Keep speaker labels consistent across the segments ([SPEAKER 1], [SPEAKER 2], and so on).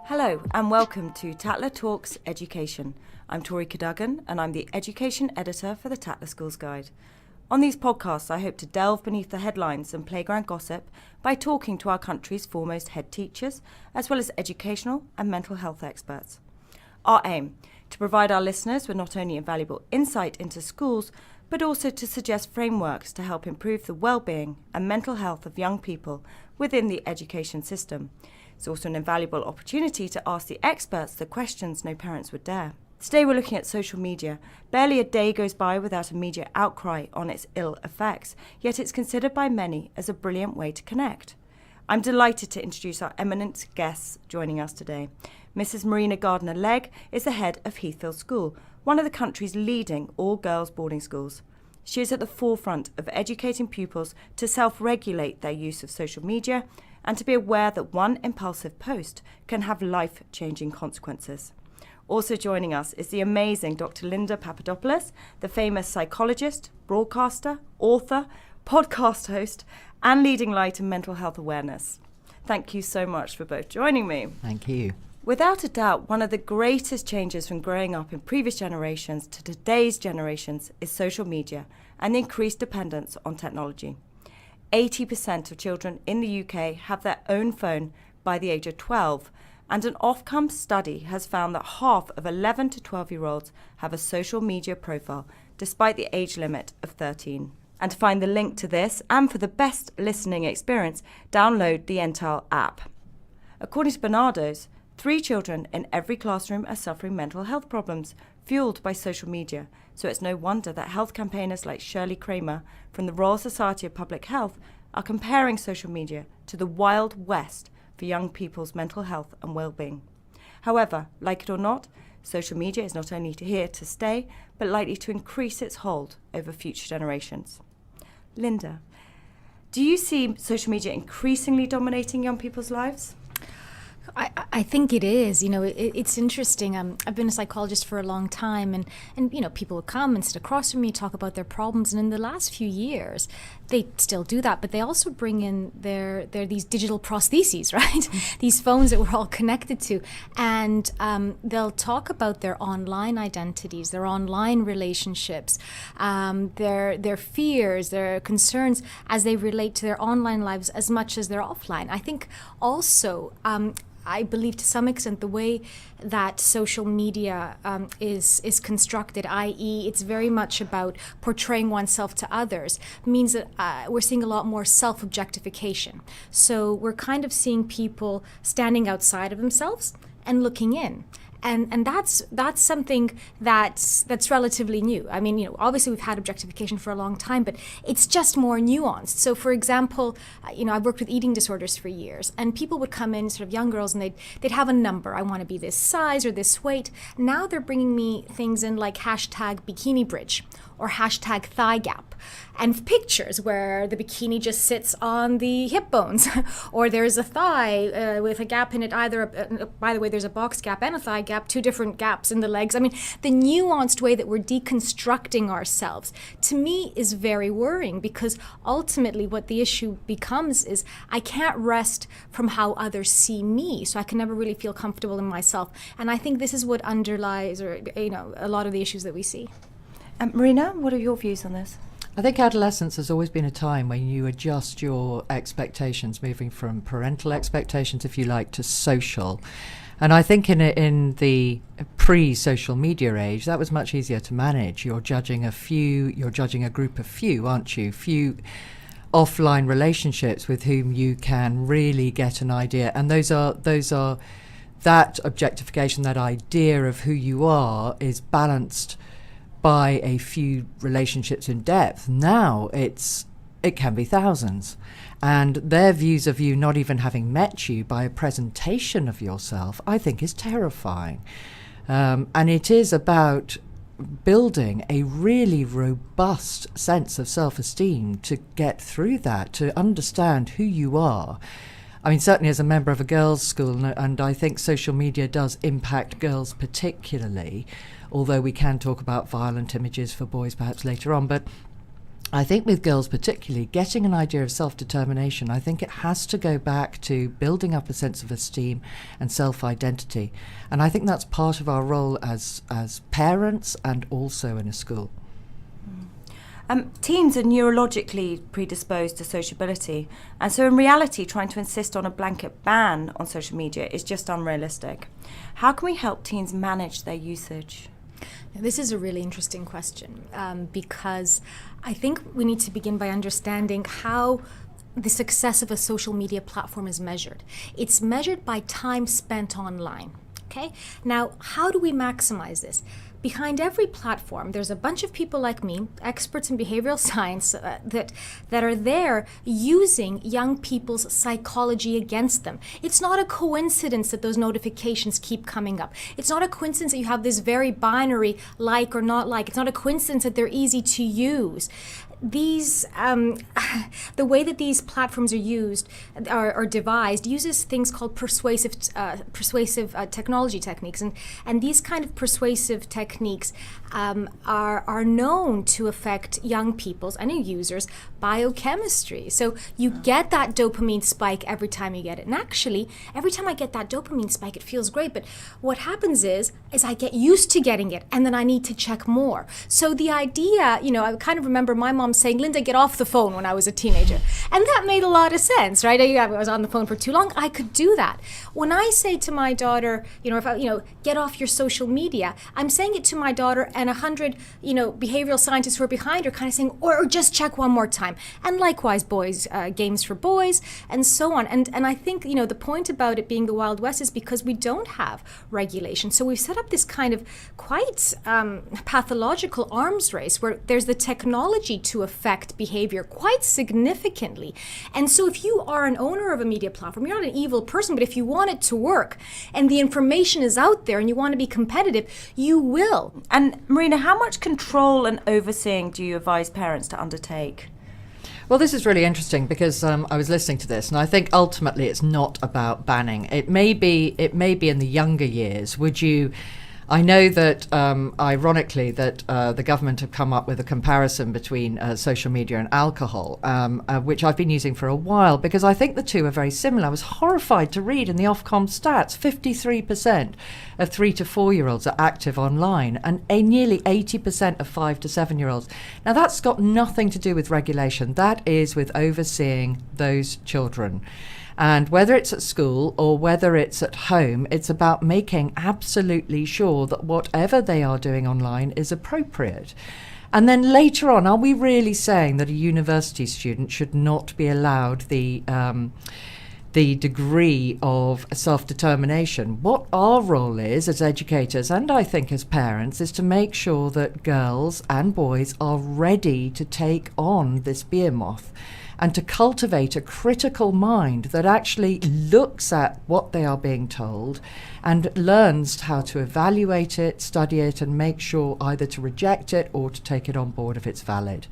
[SPEAKER 1] Hello and welcome to Tatler Talks Education. I'm Tori Cadogan and I'm the Education Editor for the Tatler Schools Guide. On these podcasts I hope to delve beneath the headlines and playground gossip by talking to our country's foremost head teachers as well as educational and mental health experts. Our aim, to provide our listeners with not only invaluable insight into schools but also to suggest frameworks to help improve the well-being and mental health of young people within the education system. It's also an invaluable opportunity to ask the experts the questions no parents would dare. Today we're looking at social media. Barely a day goes by without a media outcry on its ill effects, yet it's considered by many as a brilliant way to connect. I'm delighted to introduce our eminent guests joining us today. Mrs. Marina Gardiner Legge is the head of Heathfield School, one of the country's leading all-girls boarding schools. She is at the forefront of educating pupils to self-regulate their use of social media and to be aware that one impulsive post can have life-changing consequences. Also joining us is the amazing Dr. Linda Papadopoulos, the famous psychologist, broadcaster, author, podcast host, and leading light in mental health awareness. Thank you so much for both joining me.
[SPEAKER 2] Thank you.
[SPEAKER 1] Without a doubt, one of the greatest changes from growing up in previous generations to today's generations is social media and the increased dependence on technology. 80% of children in the UK have their own phone by the age of 12, and an Ofcom study has found that half of 11 to 12-year-olds have a social media profile, despite the age limit of 13. And to find the link to this, and for the best listening experience, download the Untitled app. According to Bernardo's, 3 children in every classroom are suffering mental health problems, fueled by social media. So it's no wonder that health campaigners like Shirley Kramer from the Royal Society of Public Health are comparing social media to the Wild West for young people's mental health and well-being. However, like it or not, social media is not only here to stay, but likely to increase its hold over future generations. Linda, do you see social media increasingly dominating young people's lives?
[SPEAKER 3] I think it is. You know, it's interesting. I've been a psychologist for a long time, and you know, people would come and sit across from me, talk about their problems, and in the last few years, they still do that, but they also bring in these digital prostheses, right? These phones that we're all connected to, and they'll talk about their online identities, their online relationships, their fears, their concerns as they relate to their online lives as much as their offline. I think also, I believe to some extent the way that social media is constructed, i.e. it's very much about portraying oneself to others, means that we're seeing a lot more self-objectification. So we're kind of seeing people standing outside of themselves and looking in. And that's something that's relatively new. I mean, you know, obviously we've had objectification for a long time, but it's just more nuanced. So, for example, you know, I've worked with eating disorders for years, and people would come in, sort of young girls, and they'd have a number. I want to be this size or this weight. Now they're bringing me things in like hashtag bikini bridge or hashtag thigh gap, and pictures where the bikini just sits on the hip bones, or there's a thigh with a gap in it. Either, by the way, there's a box gap and a thigh gap, 2 different gaps in the legs. I mean, the nuanced way that we're deconstructing ourselves, to me, is very worrying, because ultimately what the issue becomes is I can't rest from how others see me, so I can never really feel comfortable in myself. And I think this is what underlies, or you know, a lot of the issues that we see.
[SPEAKER 1] Marina, what are your views on this?
[SPEAKER 2] I think adolescence has always been a time when you adjust your expectations, moving from parental expectations, if you like, to social. And I think in the pre-social media age, that was much easier to manage. You're judging a group of few, aren't you? Few offline relationships with whom you can really get an idea. And those are that objectification, that idea of who you are, is balanced by a few relationships in depth. Now it can be thousands, and their views of you not even having met you by a presentation of yourself, I think, is terrifying. And it is about building a really robust sense of self-esteem to get through that, to understand who you are. I mean, certainly as a member of a girls' school, and I think social media does impact girls particularly, although we can talk about violent images for boys perhaps later on, but I think with girls particularly, getting an idea of self-determination, I think it has to go back to building up a sense of esteem and self-identity. And I think that's part of our role as parents and also in a school.
[SPEAKER 1] Teens are neurologically predisposed to sociability, and so in reality trying to insist on a blanket ban on social media is just unrealistic. How can we help teens manage their usage?
[SPEAKER 3] This is a really interesting question because I think we need to begin by understanding how the success of a social media platform is measured. It's measured by time spent online. Okay? Now, how do we maximize this? Behind every platform, there's a bunch of people like me, experts in behavioral science, that are there using young people's psychology against them. It's not a coincidence that those notifications keep coming up. It's not a coincidence that you have this very binary like or not like. It's not a coincidence that they're easy to use. These, the way that these platforms are used, are devised, uses things called persuasive technology techniques, and these kind of persuasive techniques are known to affect young people's and users' biochemistry. So you get that dopamine spike every time you get it, and actually, every time I get that dopamine spike, it feels great. But what happens is I get used to getting it, and then I need to check more. So the idea, I kind of remember my mom saying, "Linda, get off the phone," when I was a teenager. And that made a lot of sense, right? I was on the phone for too long. I could do that. When I say to my daughter, get off your social media, I'm saying it to my daughter and 100, behavioral scientists who are behind her kind of saying, or just check one more time. And likewise, boys, games for boys, and so on. And I think, the point about it being the Wild West is because we don't have regulation. So we've set up this kind of quite pathological arms race where there's the technology to affect behavior quite significantly. And so if you are an owner of a media platform, you're not an evil person, but if you want it to work and the information is out there and you want to be competitive, you will.
[SPEAKER 1] And Marina, how much control and overseeing do you advise parents to undertake?
[SPEAKER 2] Well, this is really interesting because I was listening to this, and I think ultimately it's not about banning. It may be in the younger years. I know that, ironically, that the government have come up with a comparison between social media and alcohol, which I've been using for a while because I think the two are very similar. I was horrified to read in the Ofcom stats, 53% of 3 to 4-year-olds are active online and nearly 80% of 5 to 7-year-olds. Now, that's got nothing to do with regulation. That is with overseeing those children. And whether it's at school or whether it's at home, it's about making absolutely sure that whatever they are doing online is appropriate. And then later on, are we really saying that a university student should not be allowed the degree of self-determination? What our role is as educators, and I think as parents, is to make sure that girls and boys are ready to take on this behemoth and to cultivate a critical mind that actually looks at what they are being told and learns how to evaluate it, study it, and make sure either to reject it or to take it on board if it's valid.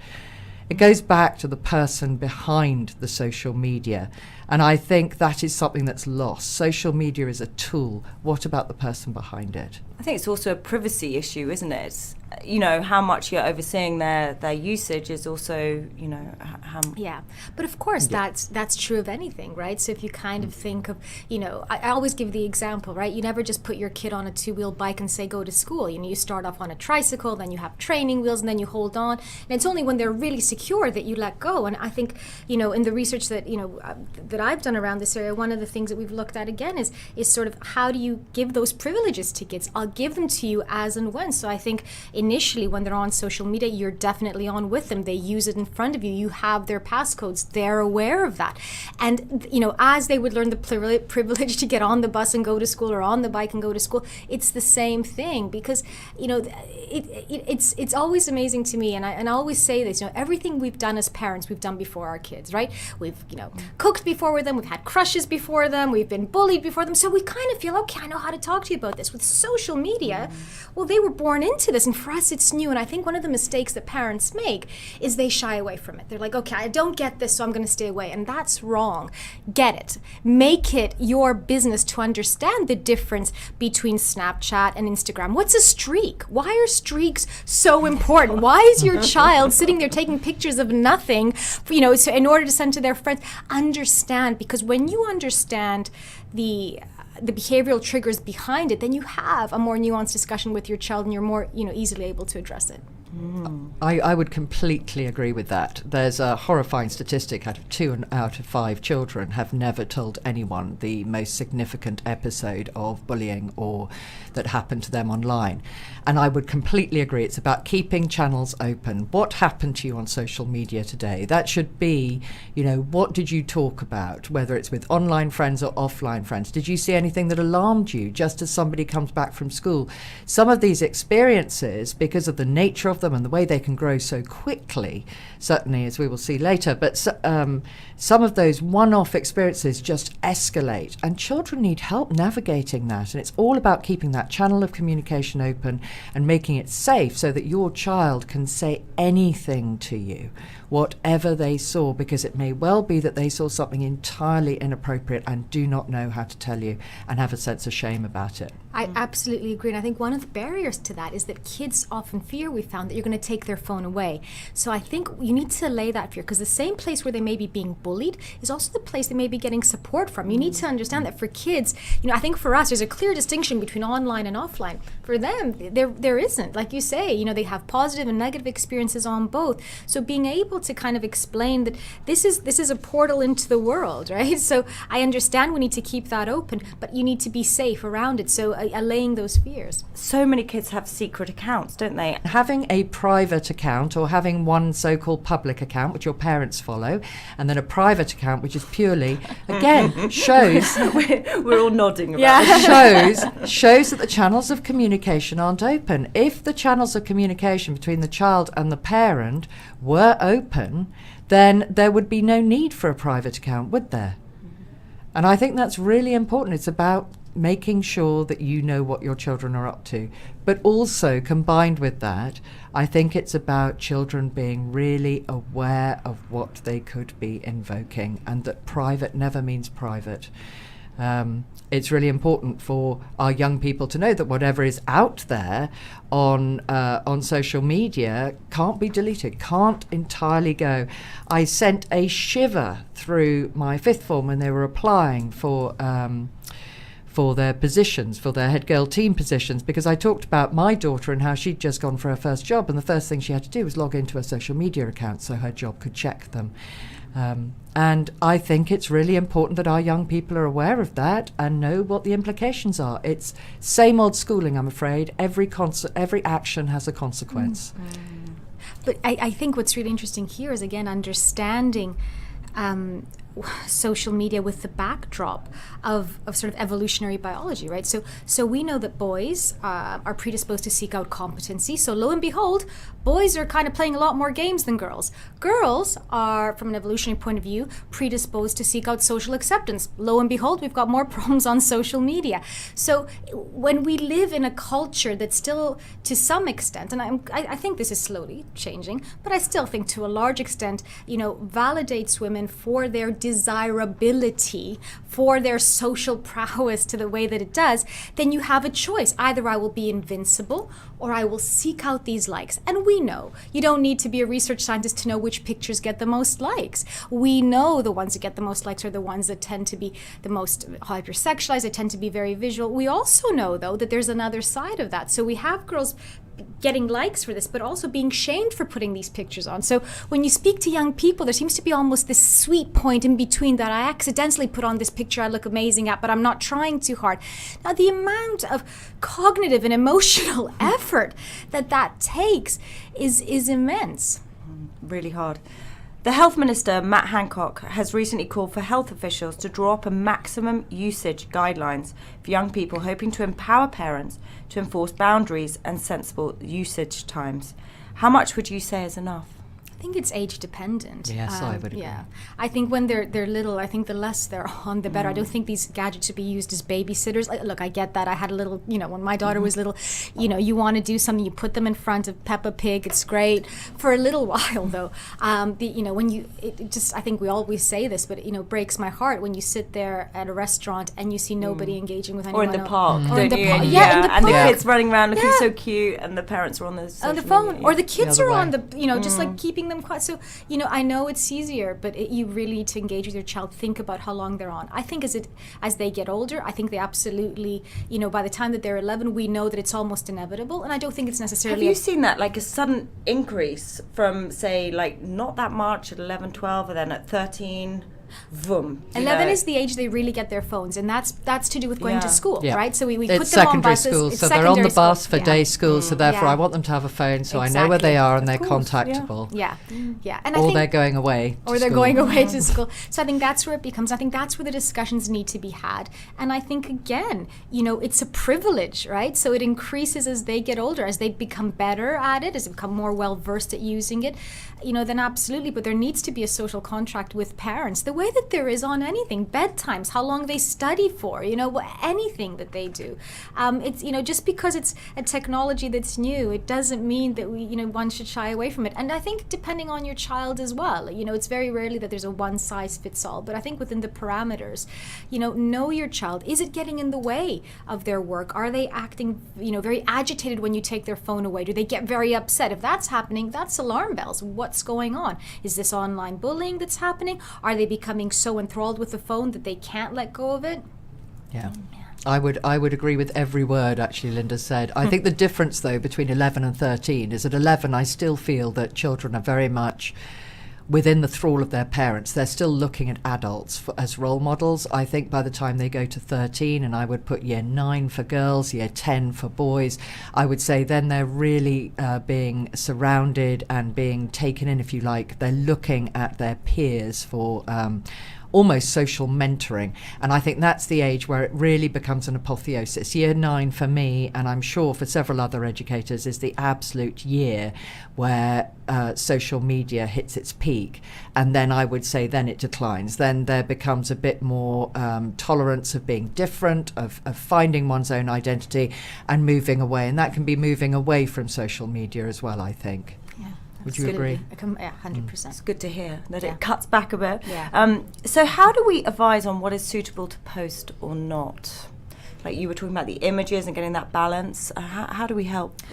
[SPEAKER 2] It goes back to the person behind the social media. And I think that is something that's lost. Social media is a tool. What about the person behind it?
[SPEAKER 1] I think it's also a privacy issue, isn't it? How much you're overseeing their usage is also, how...
[SPEAKER 3] Yeah, but of course that's true of anything, right? So if you kind of think of, I always give the example, right? You never just put your kid on a 2-wheel bike and say, go to school. You start off on a tricycle, then you have training wheels, and then you hold on. And it's only when they're really secure that you let go. And I think, in the research that, that I've done around this area, one of the things that we've looked at again is sort of how do you give those privileges to kids? I'll give them to you as and when. So I think initially when they're on social media, you're definitely on with them. They use it in front of you. You have their passcodes. They're aware of that. And, as they would learn the privilege to get on the bus and go to school or on the bike and go to school, it's the same thing because, it's always amazing to me. And I always say this, everything we've done as parents, we've done before our kids, right? We've, cooked before with them. We've had crushes before them. We've been bullied before them. So we kind of feel, okay, I know how to talk to you about this. With social media, well, they were born into this. And for us, it's new. And I think one of the mistakes that parents make is they shy away from it. They're like, okay, I don't get this, so I'm going to stay away. And that's wrong. Get it. Make it your business to understand the difference between Snapchat and Instagram. What's a streak? Why are streaks so important? Why is your child sitting there taking pictures of nothing, so in order to send to their friends? Understand, because when you understand the behavioral triggers behind it, then you have a more nuanced discussion with your child, and you're more easily able to address it.
[SPEAKER 2] I would completely agree with that. There's a horrifying statistic: out of 2 out of 5 children have never told anyone the most significant episode of bullying or that happened to them online. And I would completely agree. It's about keeping channels open. What happened to you on social media today? That should be, what did you talk about, whether it's with online friends or offline friends? Did you see anything that alarmed you just as somebody comes back from school? Some of these experiences, because of the nature of them and the way they can grow so quickly, certainly as we will see later, but some of those one-off experiences just escalate, and children need help navigating that. And it's all about keeping that channel of communication open and making it safe so that your child can say anything to you, whatever they saw, because it may well be that they saw something entirely inappropriate and do not know how to tell you and have a sense of shame about it.
[SPEAKER 3] I absolutely agree. And I think one of the barriers to that is that kids often fear, we found, that you're going to take their phone away. So I think you need to allay that fear, because the same place where they may be being bullied is also the place they may be getting support from. You need to understand that for kids, I think for us, there's a clear distinction between online and offline. For them, there isn't. Like you say, they have positive and negative experiences on both. So being able to kind of explain that this is a portal into the world, right? So I understand we need to keep that open, but you need to be safe around it. So allaying those fears.
[SPEAKER 1] So many kids have secret accounts, don't they?
[SPEAKER 2] Having a private account, or having one so-called public account, which your parents follow, and then a private account, which is purely, again, shows...
[SPEAKER 1] We're all nodding about it.
[SPEAKER 2] Shows that the channels of communication aren't open. If the channels of communication between the child and the parent were open, then there would be no need for a private account, would there? And I think that's really important. It's about making sure that you know what your children are up to. But also, combined with that, I think it's about children being really aware of what they could be invoking, and that private never means private. It's really important for our young people to know that whatever is out there on social media can't be deleted, can't entirely go. I sent a shiver through my 5th form when they were applying for their positions, for their head girl team positions, because I talked about my daughter and how she'd just gone for her first job, and the first thing she had to do was log into her social media account so her job could check them. And I think it's really important that our young people are aware of that and know what the implications are. It's same old schooling, I'm afraid. Every action has a consequence.
[SPEAKER 3] Mm-hmm. But I think what's really interesting here is, again, understanding social media with the backdrop of sort of evolutionary biology, right? So we know that boys are predisposed to seek out competency. So lo and behold, boys are kind of playing a lot more games than girls. Girls are, from an evolutionary point of view, predisposed to seek out social acceptance. Lo and behold, we've got more problems on social media. So when we live in a culture that's still, to some extent, and I think this is slowly changing, but I still think to a large extent, validates women for their desirability, for their social prowess to the way that it does, then you have a choice. Either I will be invincible or I will seek out these likes. And we know you don't need to be a research scientist to know which pictures get the most likes. We know the ones that get the most likes are the ones that tend to be the most hypersexualized, they tend to be very visual. We also know, though, that there's another side of that. So we have girls getting likes for this, but also being shamed for putting these pictures on. So when you speak to young people, there seems to be almost this sweet point in between that I accidentally put on this picture I look amazing at, but I'm not trying too hard. Now, the amount of cognitive and emotional effort that takes is immense.
[SPEAKER 1] Really hard. The Health Minister, Matt Hancock, has recently called for health officials to draw up a maximum usage guidelines for young people, hoping to empower parents to enforce boundaries and sensible usage times. How much would you say is enough?
[SPEAKER 3] I think it's age dependent.
[SPEAKER 2] Yes, I would agree.
[SPEAKER 3] Yeah, I think when they're little, I think the less they're on, the better. I don't think these gadgets should be used as babysitters. Look, I get that. I had a little, when my daughter was little, you want to do something, you put them in front of Peppa Pig. It's great for a little while, though. When I think we always say this, but it breaks my heart when you sit there at a restaurant and you see nobody engaging with anyone
[SPEAKER 1] Or in the
[SPEAKER 3] else.
[SPEAKER 1] park,
[SPEAKER 3] Or in the
[SPEAKER 1] don't
[SPEAKER 3] park.
[SPEAKER 1] you?
[SPEAKER 3] Yeah, in the
[SPEAKER 1] and
[SPEAKER 3] park.
[SPEAKER 1] the kids running around looking
[SPEAKER 3] Yeah.
[SPEAKER 1] so cute, and the parents are on the
[SPEAKER 3] On the
[SPEAKER 1] social
[SPEAKER 3] phone,
[SPEAKER 1] media.
[SPEAKER 3] or the kids
[SPEAKER 2] other
[SPEAKER 3] are on
[SPEAKER 2] way.
[SPEAKER 3] the, just like keeping them quiet. So, I know it's easier, but you really need to engage with your child. Think about how long they're on. I think as they get older, I think they absolutely, by the time that they're 11, we know that it's almost inevitable, and I don't think it's necessarily.
[SPEAKER 1] Have you seen that, like a sudden increase from, say, like not that much at 11, 12, and then at 13, boom.
[SPEAKER 3] 11 is the age they really get their phones, and that's to do with going to school,
[SPEAKER 2] Yeah.
[SPEAKER 3] right? So we
[SPEAKER 2] It's
[SPEAKER 3] put them on
[SPEAKER 2] secondary
[SPEAKER 3] buses.
[SPEAKER 2] school,
[SPEAKER 3] It's
[SPEAKER 2] so they're on the
[SPEAKER 3] secondary
[SPEAKER 2] bus
[SPEAKER 3] school.
[SPEAKER 2] for day school, so therefore
[SPEAKER 3] Yeah.
[SPEAKER 2] I want them to have a phone so I know where they
[SPEAKER 3] Exactly.
[SPEAKER 2] are and they're
[SPEAKER 1] course, yeah.
[SPEAKER 2] contactable.
[SPEAKER 3] Yeah, yeah. And I
[SPEAKER 2] Or
[SPEAKER 3] think
[SPEAKER 2] they're going away to
[SPEAKER 3] or they're
[SPEAKER 2] school.
[SPEAKER 3] going away to school. So I think that's where it becomes, I think that's where the discussions need to be had. And I think, again, it's a privilege, right? So it increases as they get older, as they become better at it, as they become more well-versed at using it, then absolutely. But there needs to be a social contract with parents, the way that there is on anything, bedtimes, how long they study for, anything that they do. It's, just because it's a technology that's new, it doesn't mean that one should shy away from it. And I think depending on your child as well, it's very rarely that there's a one-size-fits-all, but I think within the parameters, know your child. Is it getting in the way of their work? Are they acting, very agitated when you take their phone away? Do they get very upset? If that's happening, that's alarm bells. What's going on? Is this online bullying that's happening? Are they becoming so enthralled with the phone that they can't let go of it?
[SPEAKER 2] Yeah. I would agree with every word actually Linda said. I think the difference though between 11 and 13 is at 11 I still feel that children are very much within the thrall of their parents. They're still looking at adults as role models. I think by the time they go to 13, and I would put year 9 for girls, year 10 for boys, I would say then they're really being surrounded and being taken in, if you like. They're looking at their peers for almost social mentoring, and I think that's the age where it really becomes an apotheosis. Year 9 for me, and I'm sure for several other educators, is the absolute year where social media hits its peak, and then I would say then it declines. Then there becomes a bit more tolerance of being different, of finding one's own identity and moving away, and that can be moving away from social media as well, I think. Would you agree?
[SPEAKER 3] Yeah, 100%.
[SPEAKER 1] It's good to hear that it cuts back a bit.
[SPEAKER 3] Yeah.
[SPEAKER 1] So how do we advise on what is suitable to post or not? Like you were talking about the images and getting that balance. How do we help?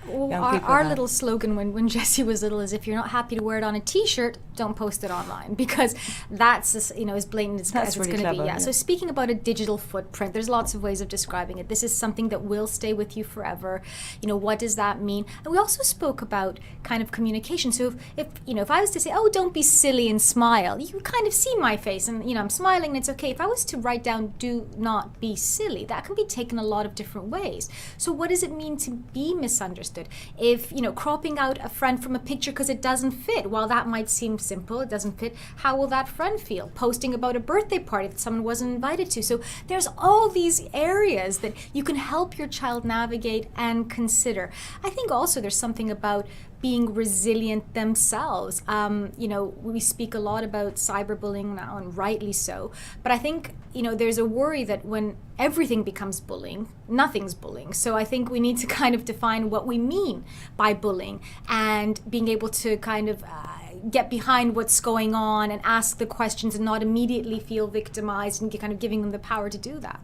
[SPEAKER 3] Well, our little slogan when Jessie was little is, if you're not happy to wear it on a t-shirt, don't post it online, because that's as blatant as it's
[SPEAKER 1] really
[SPEAKER 3] going to be.
[SPEAKER 1] clever,
[SPEAKER 3] Yeah. So speaking about a digital footprint, there's lots of ways of describing it. This is something that will stay with you forever. What does that mean? And we also spoke about kind of communication. So if I was to say, oh, don't be silly and smile, you kind of see my face and I'm smiling and it's okay. If I was to write down do not be silly, that can be taken a lot of different ways. So what does it mean to be misunderstood? If cropping out a friend from a picture because it doesn't fit, while that might seem simple, it doesn't fit, how will that friend feel? Posting about a birthday party that someone wasn't invited to. So there's all these areas that you can help your child navigate and consider. I think also there's something about being resilient themselves. We speak a lot about cyberbullying now, and rightly so. But I think, there's a worry that when everything becomes bullying, nothing's bullying. So I think we need to kind of define what we mean by bullying, and being able to kind of get behind what's going on and ask the questions and not immediately feel victimized, and kind of giving them the power to do that.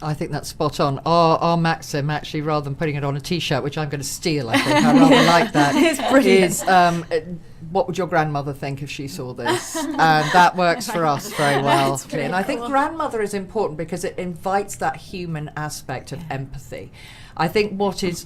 [SPEAKER 2] I think that's spot on. Our maxim, actually, rather than putting it on a T-shirt, which I'm going to steal, I think, I rather like that,
[SPEAKER 1] It's brilliant.
[SPEAKER 2] is what would your grandmother think if she saw this? And that works for us very well.
[SPEAKER 3] That's very
[SPEAKER 2] And I think
[SPEAKER 3] cool.
[SPEAKER 2] grandmother is important because it invites that human aspect of empathy. I think what is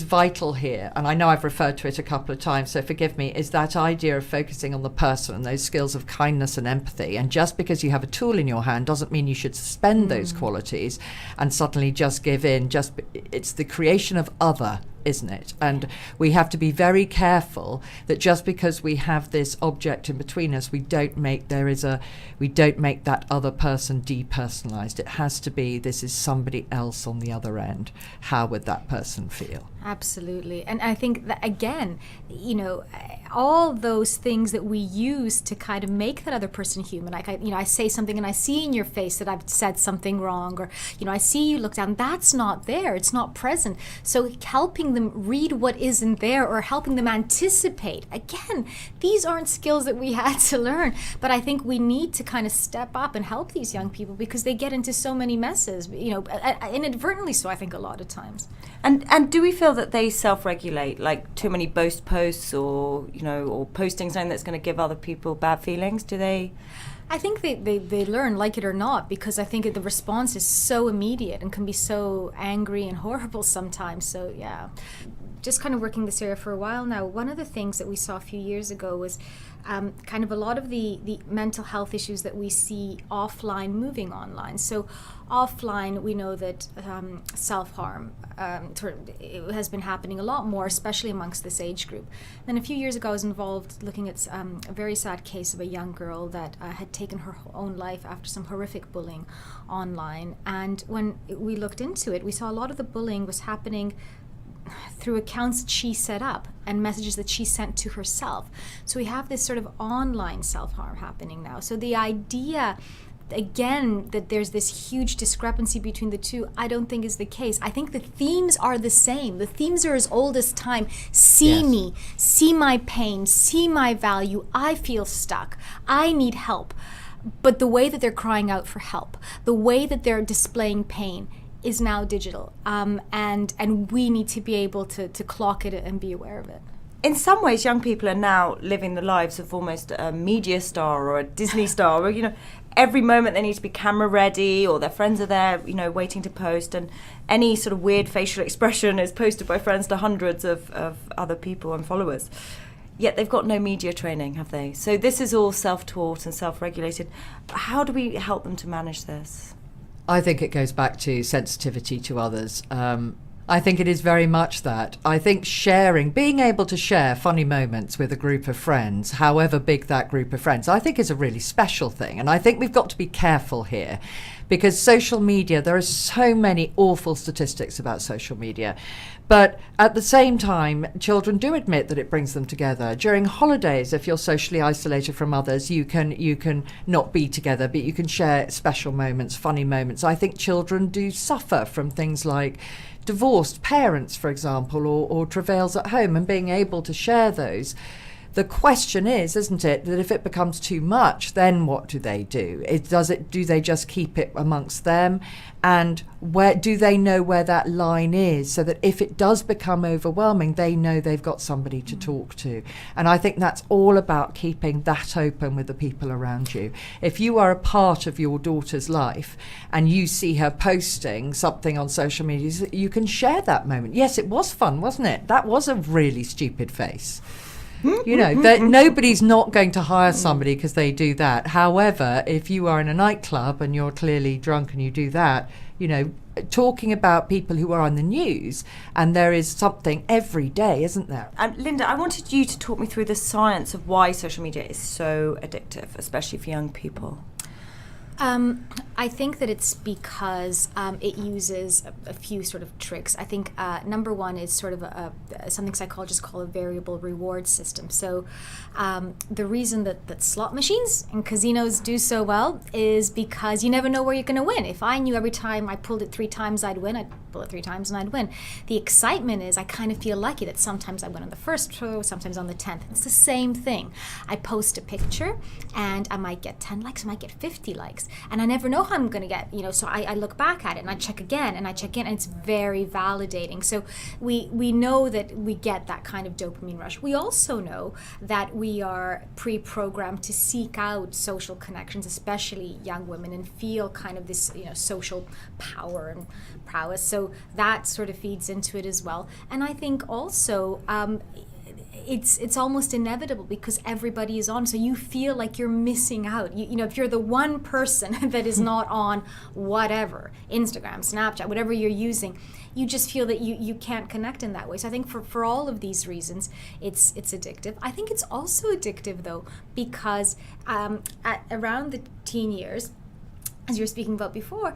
[SPEAKER 2] vital here, and I know I've referred to it a couple of times, so forgive me, is that idea of focusing on the person and those skills of kindness and empathy. And just because you have a tool in your hand doesn't mean you should suspend those qualities and suddenly just give in. It's the creation of other, isn't it? And we have to be very careful that just because we have this object in between us, we don't make that other person depersonalized. It has to be, this is somebody else on the other end. How would that person feel?
[SPEAKER 3] Absolutely. And I think that, again, all those things that we use to kind of make that other person human. Like, I say something and I see in your face that I've said something wrong, or, I see you look down. That's not there. It's not present. So helping them read what isn't there, or helping them anticipate. Again, these aren't skills that we had to learn. But I think we need to kind of step up and help these young people, because they get into so many messes, inadvertently so, I think, a lot of times.
[SPEAKER 1] And do we feel that they self-regulate, like too many boast posts, or or posting something that's going to give other people bad feelings? Do they?
[SPEAKER 3] I think they learn, like it or not, because I think the response is so immediate and can be so angry and horrible sometimes. So yeah, just kind of working this area for a while now. One of the things that we saw a few years ago was kind of a lot of the mental health issues that we see offline moving online. So offline, we know that self-harm it has been happening a lot more, especially amongst this age group. Then a few years ago, I was involved looking at a very sad case of a young girl that had taken her own life after some horrific bullying online. And when we looked into it, we saw a lot of the bullying was happening through accounts that she set up and messages that she sent to herself. So we have this sort of online self-harm happening now. So the idea, again, that there's this huge discrepancy between the two, I don't think is the case. I think the themes are the same. The themes are as old as time. See me, see my pain, see my value. I feel stuck. I need help. But the way that they're crying out for help, the way that they're displaying pain, is now digital, and we need to be able to clock it and be aware of it.
[SPEAKER 1] In some ways, young people are now living the lives of almost a media star or a Disney star, or every moment they need to be camera ready, or their friends are there, waiting to post, and any sort of weird facial expression is posted by friends to hundreds of other people and followers. Yet they've got no media training, have they? So this is all self-taught and self-regulated. How do we help them to manage this?
[SPEAKER 2] I think it goes back to sensitivity to others. I think it is very much that. I think being able to share funny moments with a group of friends, however big that group of friends, I think is a really special thing. And I think we've got to be careful here, because social media, there are so many awful statistics about social media. But at the same time, children do admit that it brings them together. During holidays, if you're socially isolated from others, you can not be together, but you can share special moments, funny moments. I think children do suffer from things like divorced parents, for example, or travails at home, and being able to share those. The question is, isn't it, that if it becomes too much, then what do they do? Do they just keep it amongst them? And where do they know where that line is, so that if it does become overwhelming, they know they've got somebody to talk to? And I think that's all about keeping that open with the people around you. If you are a part of your daughter's life and you see her posting something on social media, you can share that moment. Yes, it was fun, wasn't it? That was a really stupid face. That nobody's not going to hire somebody because they do that. However, if you are in a nightclub and you're clearly drunk and you do that, talking about people who are on the news, and there is something every day, isn't there?
[SPEAKER 1] Linda, I wanted you to talk me through the science of why social media is so addictive, especially for young people.
[SPEAKER 3] I think that it's because it uses a few sort of tricks. I think number one is sort of something psychologists call a variable reward system. So the reason that slot machines and casinos do so well is because you never know where you're going to win. If I knew every time I pulled it 3 times I'd win, I'd pull it 3 times and I'd win. The excitement is I kind of feel lucky that sometimes I win on the first throw, sometimes on the 10th. It's the same thing. I post a picture and I might get 10 likes, I might get 50 likes. And I never know how I'm going to get, so I look back at it and I check again and I check in, and it's very validating. So we know that we get that kind of dopamine rush. We also know that we are pre-programmed to seek out social connections, especially young women, and feel kind of this, social power and prowess. So that sort of feeds into it as well. And I think also, it's almost inevitable because everybody is on, so you feel like you're missing out. If you're the one person that is not on whatever, Instagram, Snapchat, whatever you're using, you just feel that you can't connect in that way. So I think for all of these reasons, it's addictive. I think it's also addictive though because at around the teen years, as you were speaking about before,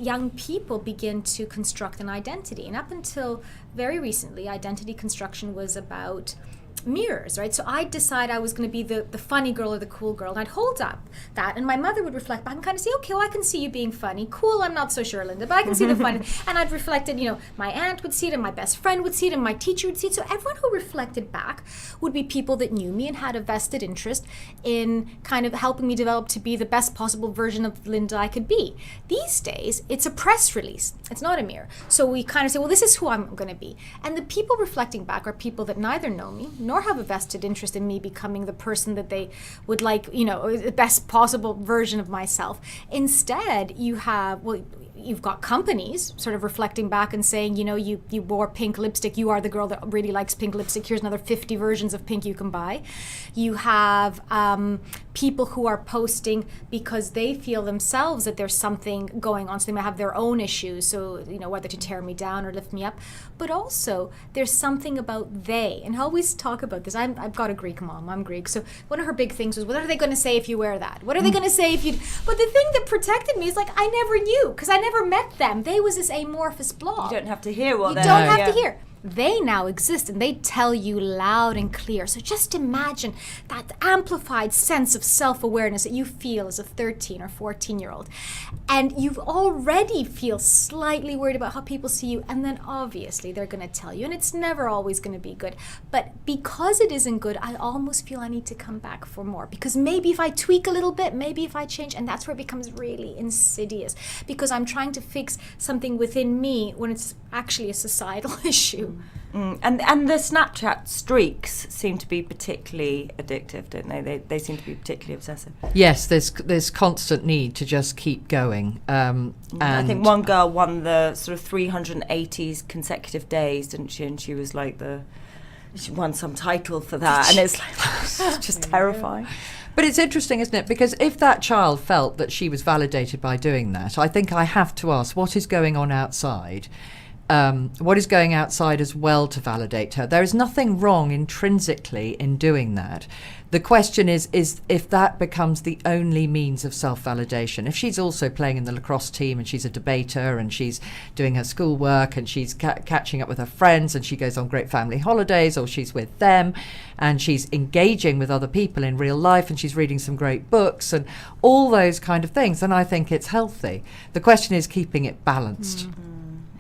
[SPEAKER 3] young people begin to construct an identity. And up until very recently, identity construction was about mirrors, right? So I'd decide I was going to be the funny girl or the cool girl, and I'd hold up that, and my mother would reflect back and kind of say, okay, well, I can see you being funny. Cool, I'm not so sure, Linda, but I can see the fun. And I'd reflected, my aunt would see it, and my best friend would see it, and my teacher would see it. So everyone who reflected back would be people that knew me and had a vested interest in kind of helping me develop to be the best possible version of Linda I could be. These days, it's a press release. It's not a mirror. So we kind of say, well, this is who I'm going to be. And the people reflecting back are people that neither know me nor have a vested interest in me becoming the person that they would like, the best possible version of myself. Instead, you've got companies sort of reflecting back and saying, you wore pink lipstick, you are the girl that really likes pink lipstick, here's another 50 versions of pink you can buy. You have people who are posting because they feel themselves that there's something going on, so they might have their own issues, so whether to tear me down or lift me up. But also there's something about they, and I always talk about this. I've got a Greek mom, I'm Greek, so one of her big things was, what are they going to say if you wear that? What are they going to say if you... But the thing that protected me is I never knew, because I never met them. They was this amorphous blob.
[SPEAKER 1] You don't have to hear what
[SPEAKER 3] you
[SPEAKER 1] they're...
[SPEAKER 3] don't have to hear. They now exist, and they tell you loud and clear. So just imagine that amplified sense of self-awareness that you feel as a 13 or 14-year-old. And you already feel slightly worried about how people see you, and then obviously they're going to tell you, and it's never always going to be good. But because it isn't good, I almost feel I need to come back for more, because maybe if I tweak a little bit, maybe if I change, and that's where it becomes really insidious, because I'm trying to fix something within me when it's actually a societal issue.
[SPEAKER 1] And the Snapchat streaks seem to be particularly addictive, don't they? They seem to be particularly obsessive.
[SPEAKER 2] Yes, there's constant need to just keep going. And
[SPEAKER 1] I think one girl won the sort of 380 consecutive days, didn't she? And she was she won some title for that, and it's it's just terrifying.
[SPEAKER 2] But it's interesting, isn't it? Because if that child felt that she was validated by doing that, I think I have to ask, what is going on outside? What is going outside as well to validate her? There is nothing wrong intrinsically in doing that. The question is if that becomes the only means of self-validation. If she's also playing in the lacrosse team and she's a debater and she's doing her schoolwork and she's catching up with her friends and she goes on great family holidays, or she's with them and she's engaging with other people in real life and she's reading some great books and all those kind of things, then I think it's healthy. The question is keeping it balanced.
[SPEAKER 3] Mm-hmm.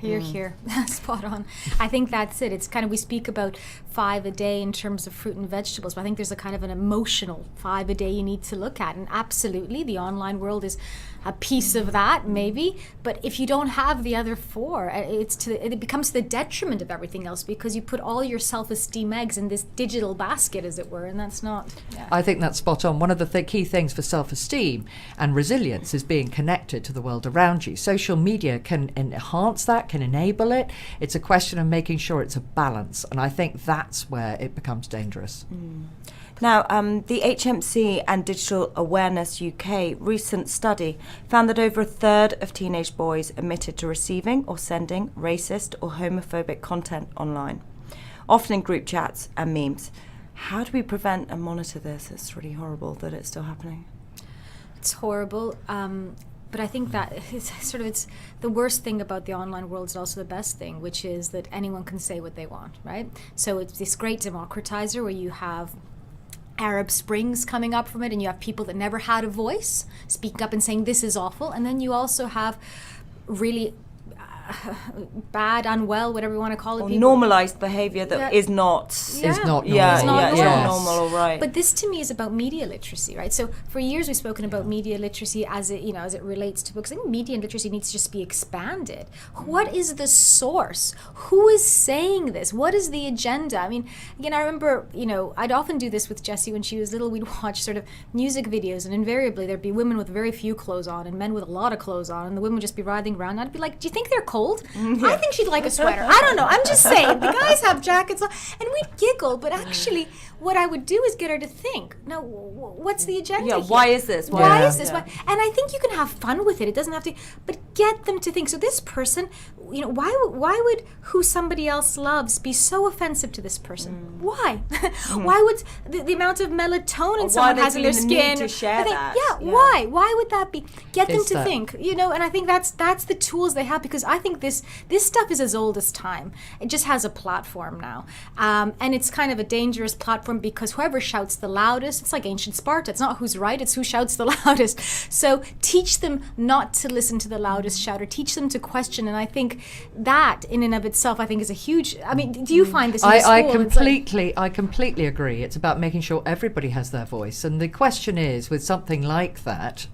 [SPEAKER 3] Here. Spot on. I think that's it. It's kind of, we speak about 5 a day in terms of fruit and vegetables, but I think there's a kind of an emotional 5 a day you need to look at. And absolutely, the online world is a piece of that, maybe. But if you don't have the other 4, it becomes to the detriment of everything else, because you put all your self-esteem eggs in this digital basket, as it were, and that's not... Yeah.
[SPEAKER 2] I think that's spot on. One of the key things for self-esteem and resilience is being connected to the world around you. Social media can enhance that, can enable it. It's a question of making sure it's a balance, and I think that's where it becomes dangerous.
[SPEAKER 1] Now, the HMC and Digital Awareness UK recent study found that over a third of teenage boys admitted to receiving or sending racist or homophobic content online, often in group chats and memes. How do we prevent and monitor this? It's really horrible that it's still happening.
[SPEAKER 3] It's horrible. But I think that it's the worst thing about the online world is also the best thing, which is that anyone can say what they want, right? So it's this great democratizer where you have Arab Springs coming up from it, and you have people that never had a voice speaking up and saying this is awful, and then you also have really bad, unwell, whatever you want to call it,
[SPEAKER 1] or normalized behavior that is not
[SPEAKER 2] normal.
[SPEAKER 1] Normal or right.
[SPEAKER 3] But this to me is about media literacy, right? So for years we've spoken about media literacy as it relates to books. I think media literacy needs to just be expanded. What is the source? Who is saying this? What is the agenda? I mean, again, I remember, I'd often do this with Jessie when she was little. We'd watch sort of music videos, and invariably there'd be women with very few clothes on and men with a lot of clothes on, and the women would just be writhing around. And I'd be like, do you think they're cold? cold. I think she'd like a sweater. I don't know. I'm just saying. The guys have jackets on, and we'd giggle. But actually, what I would do is get her to think. Now, what's the agenda?
[SPEAKER 1] Yeah.
[SPEAKER 3] here?
[SPEAKER 1] Why is this?
[SPEAKER 3] Why is this?
[SPEAKER 1] Yeah.
[SPEAKER 3] And I think you can have fun with it. It doesn't have to. But get them to think. So this person, why would who somebody else loves be so offensive to this person? Why? Why would the amount of melatonin someone has in their skin?
[SPEAKER 1] To share that.
[SPEAKER 3] Yeah. Why? Why would that be? Get them to think. And I think that's the tools they have, because I think this stuff is as old as time. It just has a platform now, and it's kind of a dangerous platform because whoever shouts the loudest, it's like ancient Sparta. It's not who's right; it's who shouts the loudest. So teach them not to listen to the loudest shouter. Teach them to question, and I think that in and of itself, I think, is a huge. I mean, do you find this in the school?
[SPEAKER 2] I completely agree. It's about making sure everybody has their voice, and the question is, with something like that,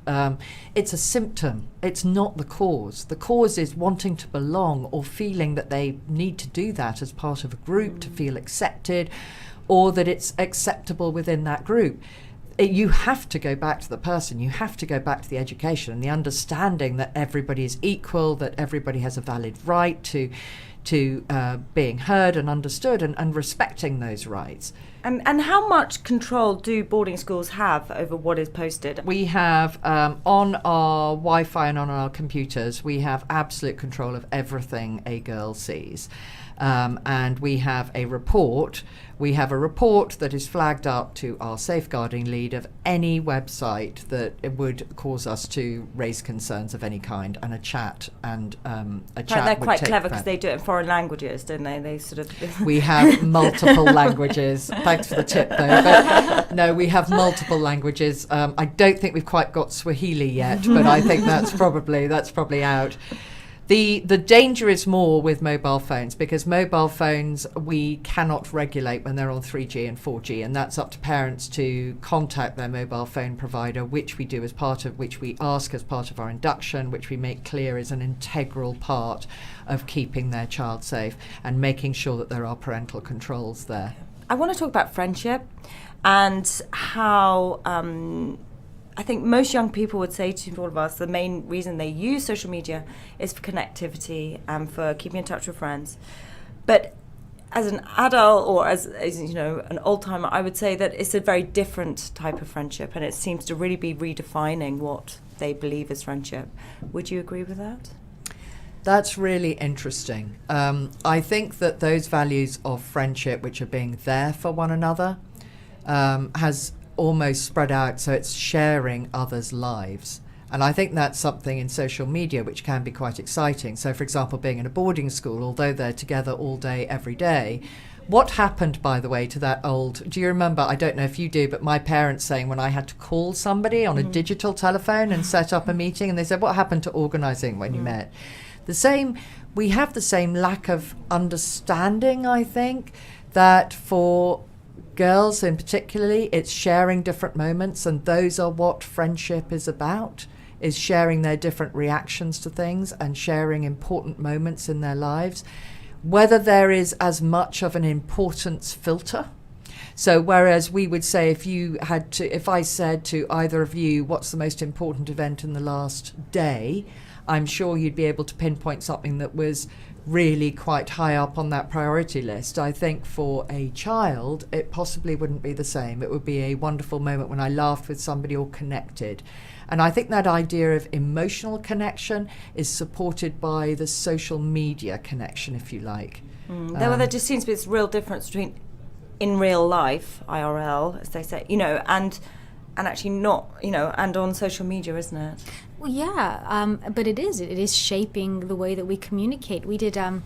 [SPEAKER 2] it's a symptom. It's not the cause. The cause is wanting to belong or feeling that they need to do that as part of a group to feel accepted, or that it's acceptable within that group. You have to go back to the person. You have to go back to the education and the understanding that everybody is equal, that everybody has a valid right to being heard and understood, and respecting those rights.
[SPEAKER 1] And how much control do boarding schools have over what is posted?
[SPEAKER 2] We have, on our Wi-Fi and on our computers, we have absolute control of everything a girl sees. And we have a report. We have a report that is flagged up to our safeguarding lead of any website that it would cause us to raise concerns of any kind, and a chat
[SPEAKER 1] They're quite clever because they do it in foreign languages, don't they? They sort of.
[SPEAKER 2] We have multiple languages. Thanks for the tip, though. But no, we have multiple languages. I don't think we've quite got Swahili yet, but I think that's probably out. The danger is more with mobile phones, because mobile phones we cannot regulate when they're on 3G and 4G, and that's up to parents to contact their mobile phone provider, which we do which we ask as part of our induction, which we make clear is an integral part of keeping their child safe and making sure that there are parental controls there.
[SPEAKER 1] I want to talk about friendship and how I think most young people would say to all of us the main reason they use social media is for connectivity and for keeping in touch with friends. But as an adult or as an old timer, I would say that it's a very different type of friendship, and it seems to really be redefining what they believe is friendship. Would you agree with that?
[SPEAKER 2] That's really interesting. I think that those values of friendship, which are being there for one another, has almost spread out, so it's sharing others' lives. And I think that's something in social media which can be quite exciting. So, for example, being in a boarding school, although they're together all day, every day, what happened, by the way, to that old... Do you remember, I don't know if you do, but my parents saying when I had to call somebody on a digital telephone and set up a meeting, and they said, what happened to organising when you met? We have the same lack of understanding, I think, that for girls in particularly, it's sharing different moments, and those are what friendship is about, is sharing their different reactions to things and sharing important moments in their lives, whether there is as much of an importance filter. So whereas we would say if I said to either of you, what's the most important event in the last day, I'm sure you'd be able to pinpoint something that was really quite high up on that priority list. I think for a child, it possibly wouldn't be the same. It would be a wonderful moment when I laughed with somebody or connected. And I think that idea of emotional connection is supported by the social media connection, if you like.
[SPEAKER 1] There just seems to be this real difference between in real life, IRL, as they say, and actually not, and on social media, isn't it?
[SPEAKER 3] Well, yeah, but it is shaping the way that we communicate. We did a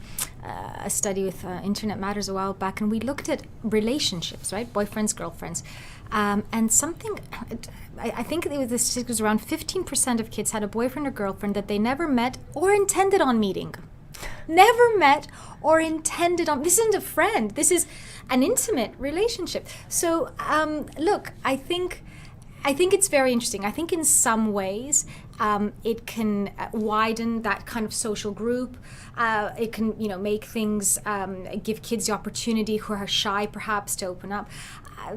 [SPEAKER 3] study with Internet Matters a while back, and we looked at relationships, right? Boyfriends, girlfriends. And something, I think the statistic was around 15% of kids had a boyfriend or girlfriend that they never met or intended on meeting. Never met or intended on. This isn't a friend. This is an intimate relationship. So, look, I think it's very interesting. I think in some ways it can widen that kind of social group. It can, make things, give kids the opportunity who are shy perhaps to open up.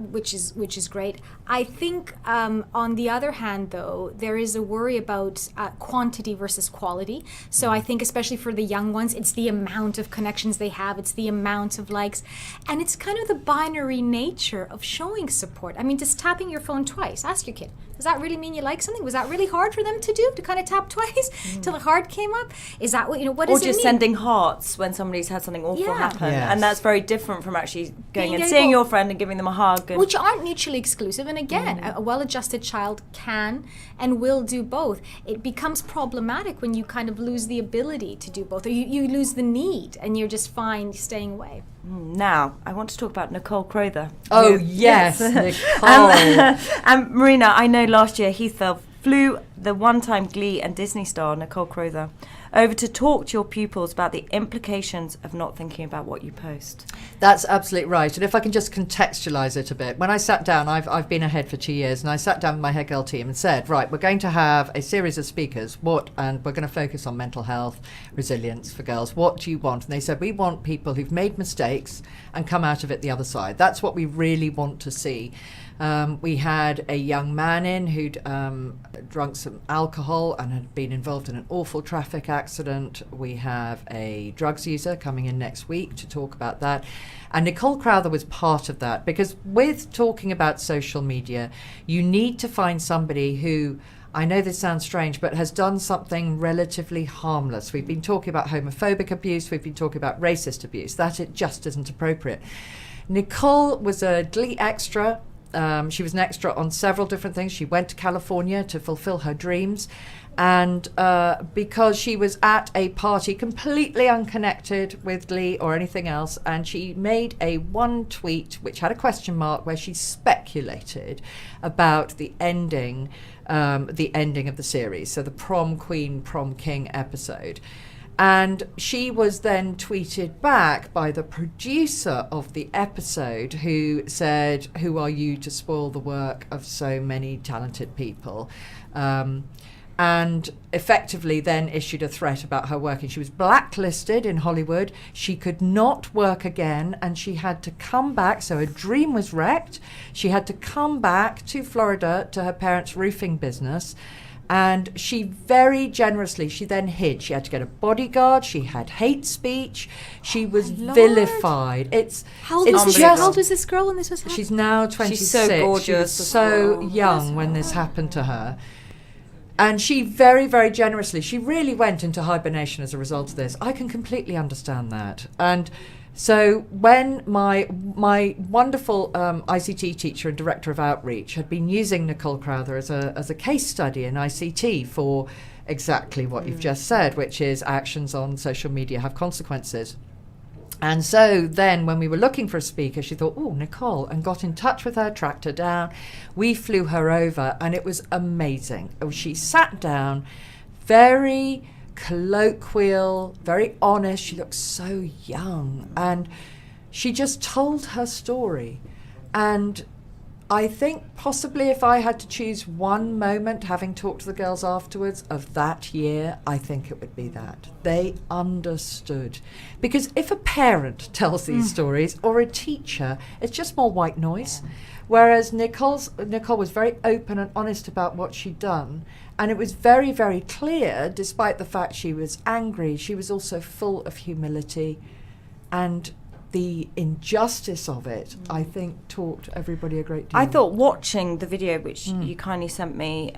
[SPEAKER 3] which is great. I think on the other hand, though, there is a worry about quantity versus quality. So I think especially for the young ones, it's the amount of connections they have, it's the amount of likes, and it's kind of the binary nature of showing support. I mean, just tapping your phone twice. Ask your kid, does that really mean you like something? Was that really hard for them to do, to kind of tap twice till the heart came up? Is that what, what does it mean?
[SPEAKER 1] Or just sending hearts when somebody's had something awful happen.
[SPEAKER 2] Yes.
[SPEAKER 1] And that's very different from actually going
[SPEAKER 3] Being
[SPEAKER 1] and seeing
[SPEAKER 3] able-
[SPEAKER 1] your friend and giving them a hug. And
[SPEAKER 3] Which aren't mutually exclusive. And again, a well-adjusted child can and will do both. It becomes problematic when you kind of lose the ability to do both, or you lose the need and you're just fine staying away.
[SPEAKER 1] Now, I want to talk about Nicole Crowther.
[SPEAKER 2] Oh, yes, Nicole.
[SPEAKER 1] And Marina, I know last year Heathfield flew the one-time Glee and Disney star Nicole Crowther over to talk to your pupils about the implications of not thinking about what you post.
[SPEAKER 2] That's absolutely right. And if I can just contextualise it a bit, when I sat down, I've been a head for 2 years, and I sat down with my head girl team and said, right, we're going to have a series of speakers, and we're going to focus on mental health, resilience for girls. What do you want? And they said, we want people who've made mistakes and come out of it the other side. That's what we really want to see. We had a young man in who'd drunk some alcohol and had been involved in an awful traffic accident. We have a drugs user coming in next week to talk about that. And Nicole Crowther was part of that, because with talking about social media, you need to find somebody who, I know this sounds strange, but has done something relatively harmless. We've been talking about homophobic abuse, we've been talking about racist abuse. That it just isn't appropriate. Nicole was a Glee extra. She was an extra on several different things. She went to California to fulfill her dreams. And because she was at a party completely unconnected with Glee or anything else, and she made one tweet which had a question mark where she speculated about the ending of the series, so the prom queen, prom king episode. And she was then tweeted back by the producer of the episode, who said, who are you to spoil the work of so many talented people? And effectively then issued a threat about her working. She was blacklisted in Hollywood. She could not work again, and she had to come back. So her dream was wrecked. She had to come back to Florida to her parents' roofing business. And she very generously, she then hid. She had to get a bodyguard. She had hate speech. She was vilified.
[SPEAKER 3] How old was this girl when this was happening?
[SPEAKER 2] She's now 26.
[SPEAKER 1] She's so gorgeous.
[SPEAKER 2] She was so young when this happened to her. And she very, very generously, she really went into hibernation as a result of this. I can completely understand that. And so when my wonderful ICT teacher and director of outreach had been using Nicole Crowther as a case study in ICT for exactly what you've just said, which is actions on social media have consequences. And so then when we were looking for a speaker, she thought, oh, Nicole, and got in touch with her, tracked her down. We flew her over, and it was amazing. She sat down, very colloquial, very honest. She looked so young, and she just told her story. And I think possibly if I had to choose one moment, having talked to the girls afterwards, of that year, I think it would be that. They understood. Because if a parent tells these stories, or a teacher, it's just more white noise. Whereas Nicole was very open and honest about what she'd done. And it was very, very clear, despite the fact she was angry, she was also full of humility. And the injustice of it, I think, taught everybody a great deal.
[SPEAKER 1] I thought watching the video, which you kindly sent me,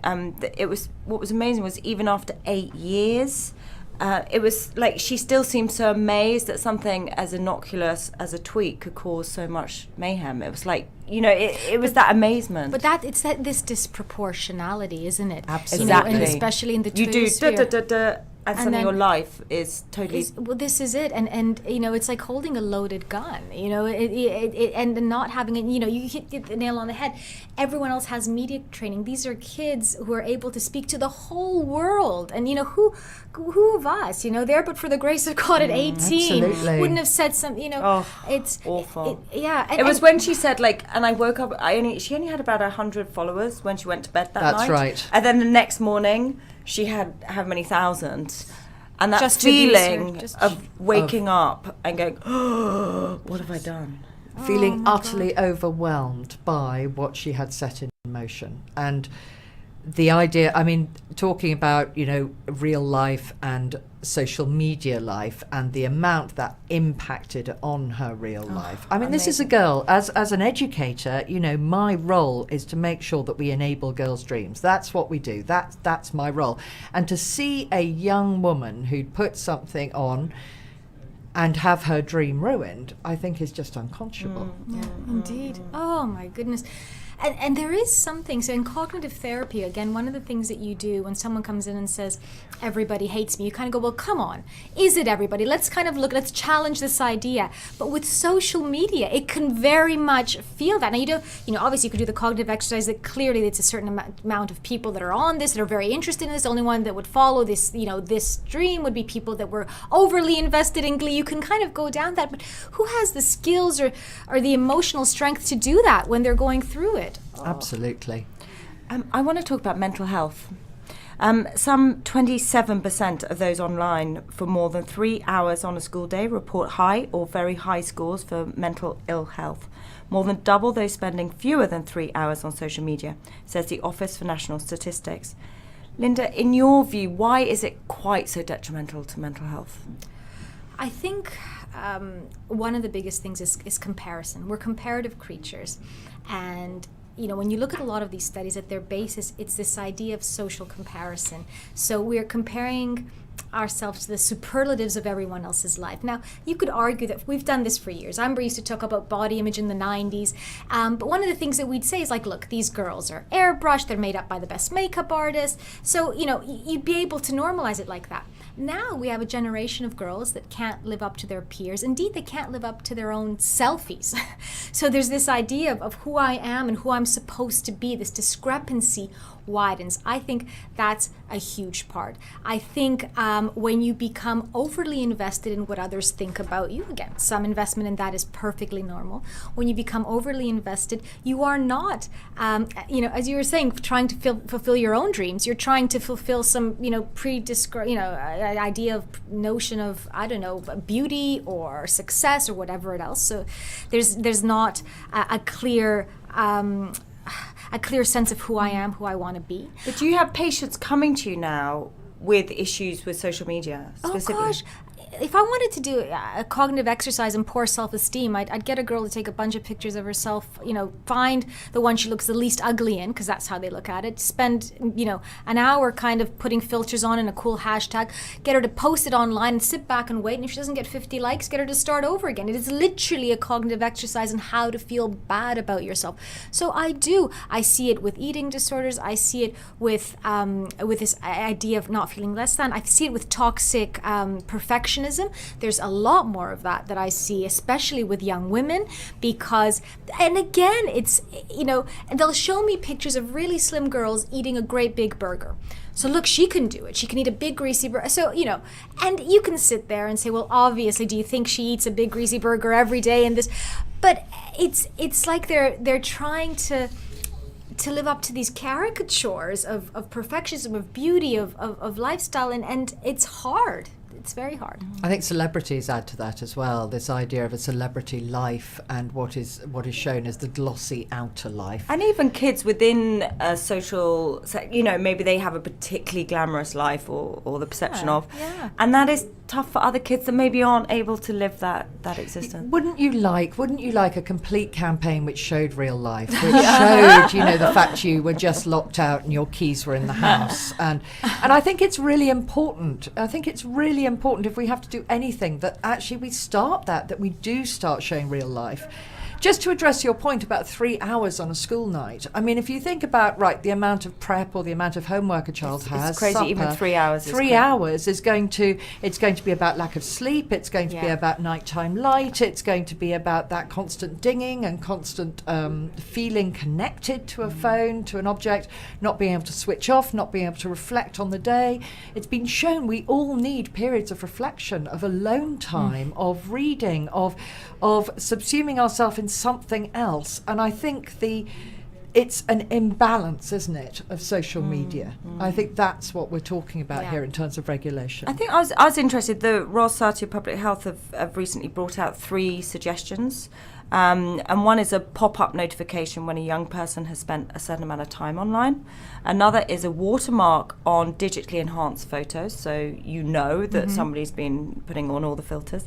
[SPEAKER 1] it was, what was amazing was even after 8 years, it was like she still seemed so amazed that something as innocuous as a tweet could cause so much mayhem. It was like, it was that amazement.
[SPEAKER 3] But this disproportionality, isn't it?
[SPEAKER 1] Absolutely.
[SPEAKER 3] And especially in the
[SPEAKER 1] you do
[SPEAKER 3] sphere.
[SPEAKER 1] and suddenly your life is totally.
[SPEAKER 3] Well, this is it, and it's like holding a loaded gun, and not having it. You hit the nail on the head. Everyone else has media training. These are kids who are able to speak to the whole world, and who of us, there, but for the grace of God at 18,
[SPEAKER 2] absolutely.
[SPEAKER 3] wouldn't have said some,
[SPEAKER 1] it's awful.
[SPEAKER 3] It
[SPEAKER 1] was when she said and I woke up. She only had about 100 followers when she went to bed that night.
[SPEAKER 2] That's right.
[SPEAKER 1] And then the next morning, she had how many thousands? And that
[SPEAKER 3] Just
[SPEAKER 1] feeling
[SPEAKER 3] just
[SPEAKER 1] of waking up and going, oh, what have I done?
[SPEAKER 2] feeling utterly overwhelmed by what she had set in motion. And the idea, I mean, talking about, you know, real life and social media life and the amount that impacted on her real life. I mean, this is a girl, as an educator, you know, my role is to make sure that we enable girls' dreams. That's what we do. That's my role. And to see a young woman who'd put something on and have her dream ruined, I think is just unconscionable.
[SPEAKER 3] Indeed. Oh my goodness. And there is something, so in cognitive therapy, again, one of the things that you do when someone comes in and says, everybody hates me, you kind of go, well, come on, is it everybody? Let's kind of let's challenge this idea. But with social media, it can very much feel that. Now, you know, obviously you could do the cognitive exercise that clearly it's a certain amount of people that are on this, that are very interested in this. The only one that would follow this, you know, this stream would be people that were overly invested in Glee. You can kind of go down that, but who has the skills or the emotional strength to do that when they're going through it?
[SPEAKER 2] Absolutely.
[SPEAKER 1] I want to talk about mental health. Some 27% of those online for more than 3 hours on a school day report high or very high scores for mental ill health. More than double those spending fewer than 3 hours on social media, says the Office for National Statistics. Linda, in your view, why is it quite so detrimental to mental health?
[SPEAKER 3] I think one of the biggest things is comparison. We're comparative creatures. And you know, when you look at a lot of these studies, at their basis, it's this idea of social comparison. So we're comparing ourselves to the superlatives of everyone else's life. Now, you could argue that we've done this for years. Amber used to talk about body image in the 90s. But one of the things that we'd say is like, look, these girls are airbrushed. They're made up by the best makeup artists. So, you know, you'd be able to normalize it like that. Now we have a generation of girls that can't live up to their peers. Indeed, they can't live up to their own selfies. So there's this idea of who I am and who I'm supposed to be. This discrepancy widens. I think that's a huge part. I think when you become overly invested in what others think about you, again, some investment in that is perfectly normal. When you become overly invested, you are not, you know, as you were saying, trying to fulfill your own dreams. You're trying to fulfill some, you know, idea of notion of, I don't know, beauty or success or whatever else. So there's not a clear sense of who I am, who I want to be.
[SPEAKER 1] But do you have patients coming to you now with issues with social media specifically?
[SPEAKER 3] Oh gosh, if I wanted to do a cognitive exercise in poor self-esteem, I'd get a girl to take a bunch of pictures of herself, you know, find the one she looks the least ugly in, because that's how they look at it, spend, you know, an hour kind of putting filters on and a cool hashtag, get her to post it online and sit back and wait, and if she doesn't get 50 likes, get her to start over again. It is literally a cognitive exercise in how to feel bad about yourself. So I see it with eating disorders, I see it with this idea of not feeling less than, I see it with toxic perfectionism. There's a lot more of that I see, especially with young women, because, and again, it's, you know, they'll show me pictures of really slim girls eating a great big burger. So look, she can do it. She can eat a big greasy burger. So, you know, and you can sit there and say, well, obviously, do you think she eats a big greasy burger every day and this? But it's like they're trying to live up to these caricatures of perfectionism, of beauty, of lifestyle, and it's hard. It's very hard.
[SPEAKER 2] I think celebrities add to that as well, this idea of a celebrity life and what is shown as the glossy outer life.
[SPEAKER 1] And even kids within a social, you know, maybe they have a particularly glamorous life or the perception of. Yeah. And that is tough for other kids that maybe aren't able to live that existence.
[SPEAKER 2] Wouldn't you like a complete campaign which showed real life, which showed, you know, the fact you were just locked out and your keys were in the house, and I think it's really important. I think it's really important if we have to do anything that actually we start that we do start showing real life. Just to address your point about 3 hours on a school night, I mean, if you think about, the amount of prep or the amount of homework a child has,
[SPEAKER 1] it's crazy, supper, even 3 hours.
[SPEAKER 2] 3 hours is going to be about lack of sleep, it's going to be about nighttime light, it's going to be about that constant dinging and constant feeling connected to a phone, to an object, not being able to switch off, not being able to reflect on the day. It's been shown we all need periods of reflection, of alone time, of reading, of subsuming ourselves in something else. And I think it's an imbalance, isn't it, of social media. I think that's what we're talking about here in terms of regulation.
[SPEAKER 1] I think I was interested, the Royal Society of Public Health have recently brought out 3 suggestions And one is a pop-up notification when a young person has spent a certain amount of time online. Another is a watermark on digitally enhanced photos, so you know that somebody's been putting on all the filters.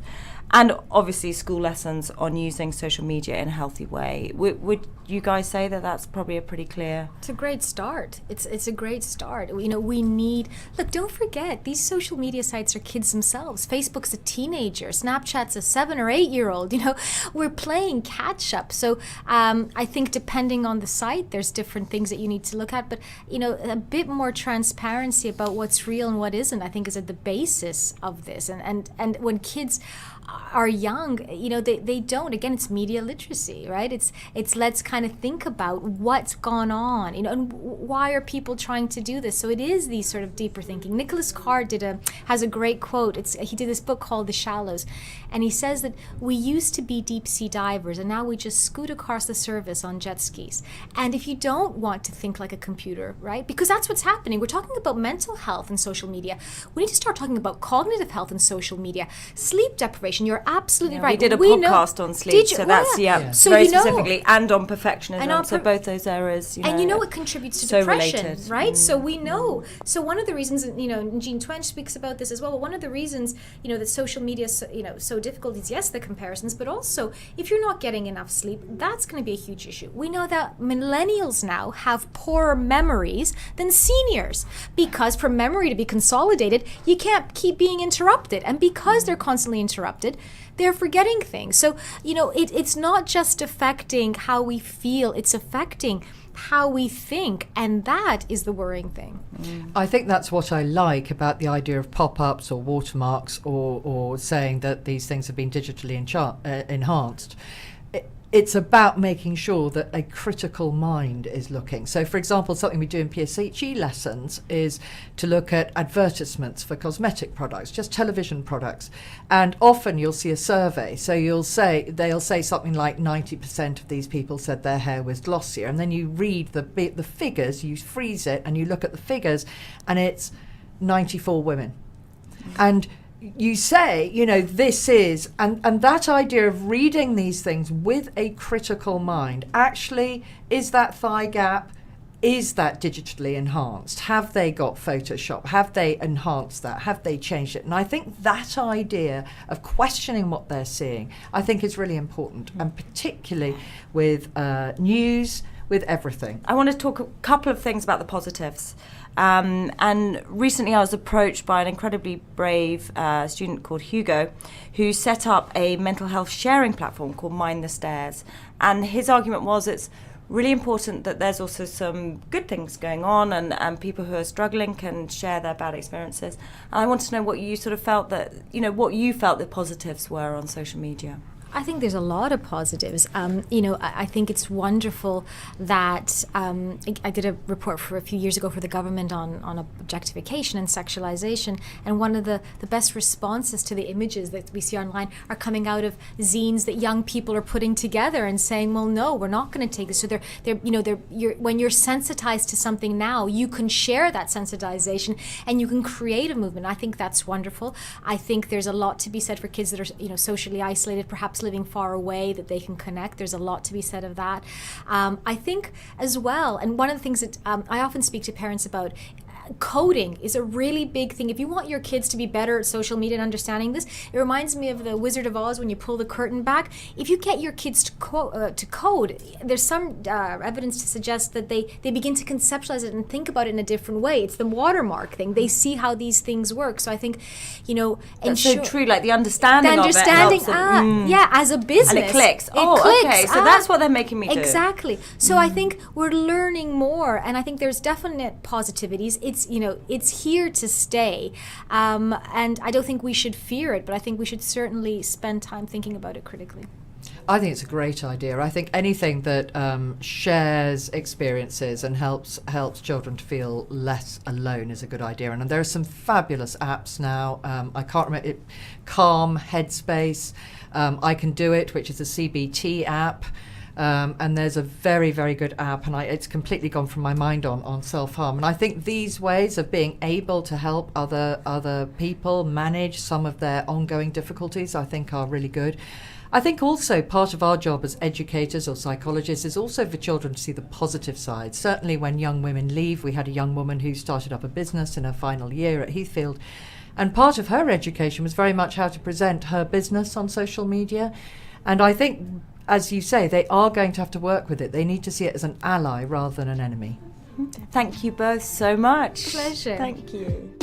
[SPEAKER 1] And obviously school lessons on using social media in a healthy way. Would you guys say that that's probably a pretty clear...
[SPEAKER 3] It's a great start. It's a great start. You know, we need... Look, don't forget, these social media sites are kids themselves. Facebook's a teenager. Snapchat's a 7 or 8 year old. You know, we're playing catch up. So I think depending on the site, there's different things that you need to look at. But, you know, a bit more transparency about what's real and what isn't, I think, is at the basis of this. And when kids are young, you know, they don't, again, it's media literacy, right? It's let's kind of think about what's gone on, you know, and why are people trying to do this? So it is these sort of deeper thinking. Nicholas Carr has a great quote. He did this book called The Shallows, and he says that we used to be deep sea divers and now we just scoot across the surface on jet skis. And if you don't want to think like a computer, right? Because that's what's happening. We're talking about mental health and social media. We need to start talking about cognitive health and social media. Sleep deprivation. You're absolutely right.
[SPEAKER 1] We did a podcast on sleep, so that's So very specifically, and on perfectionism. And so both those areas,
[SPEAKER 3] and you know, it contributes to
[SPEAKER 1] so
[SPEAKER 3] depression,
[SPEAKER 1] related.
[SPEAKER 3] right? So we know. So one of the reasons, you know, and Jean Twench speaks about this as well. But one of the reasons, you know, that social media, you know, so difficult is yes, the comparisons, but also if you're not getting enough sleep, that's going to be a huge issue. We know that millennials now have poorer memories than seniors because for memory to be consolidated, you can't keep being interrupted, and because they're constantly interrupted, they're forgetting things. So, you know, it's not just affecting how we feel, it's affecting how we think, and that is the worrying thing.
[SPEAKER 2] I think that's what I like about the idea of pop-ups or watermarks or saying that these things have been digitally enhanced. It's about making sure that a critical mind is looking. So, for example, something we do in PSHE lessons is to look at advertisements for cosmetic products, just television products. And often you'll see a survey. So they'll say something like 90% of these people said their hair was glossier. And then you read the figures, you freeze it, and you look at the figures, and it's 94 women. And you say, you know, this is, and that idea of reading these things with a critical mind, actually, is that thigh gap, is that digitally enhanced? Have they got Photoshop? Have they enhanced that? Have they changed it? And I think that idea of questioning what they're seeing, I think is really important, and particularly with news, with everything.
[SPEAKER 1] I want to talk a couple of things about the positives. And recently I was approached by an incredibly brave student called Hugo, who set up a mental health sharing platform called Mind the Stairs. And his argument was it's really important that there's also some good things going on, and people who are struggling can share their bad experiences. And I wanted to know what you sort of felt that, you know, what you felt the positives were on social media.
[SPEAKER 3] I think there's a lot of positives. You know, I think it's wonderful that I did a report for a few years ago for the government on objectification and sexualization, and one of the best responses to the images that we see online are coming out of zines that young people are putting together and saying, well, no, we're not going to take this. So when you're sensitized to something now, you can share that sensitization and you can create a movement. I think that's wonderful. I think there's a lot to be said for kids that are, you know, socially isolated, perhaps living far away, that they can connect. There's a lot to be said of that. I think as well, and one of the things that I often speak to parents about, coding is a really big thing. If you want your kids to be better at social media and understanding this, it reminds me of the Wizard of Oz when you pull the curtain back. If you get your kids to code, there's some evidence to suggest that they begin to conceptualize it and think about it in a different way. It's the watermark thing. They see how these things work. So I think, you know,
[SPEAKER 1] that's so true. Like the understanding of it helps them.
[SPEAKER 3] Yeah, as a business,
[SPEAKER 1] and it clicks. Okay. So that's what they're making me do.
[SPEAKER 3] Exactly. So I think we're learning more, and I think there's definite positivities. It's here to stay, and I don't think we should fear it, but I think we should certainly spend time thinking about it critically.
[SPEAKER 2] I think it's a great idea. I think anything that shares experiences and helps children to feel less alone is a good idea. And there are some fabulous apps now. I can't remember it. Calm, Headspace, I Can Do It, which is a CBT app. And there's a very, very good app, and it's completely gone from my mind on self-harm. And I think these ways of being able to help other people manage some of their ongoing difficulties, I think, are really good. I think also part of our job as educators or psychologists is also for children to see the positive side. Certainly when young women leave, we had a young woman who started up a business in her final year at Heathfield, and part of her education was very much how to present her business on social media. And I think, as you say, they are going to have to work with it. They need to see it as an ally rather than an enemy.
[SPEAKER 1] Thank you both so much.
[SPEAKER 3] Pleasure.
[SPEAKER 1] Thank you.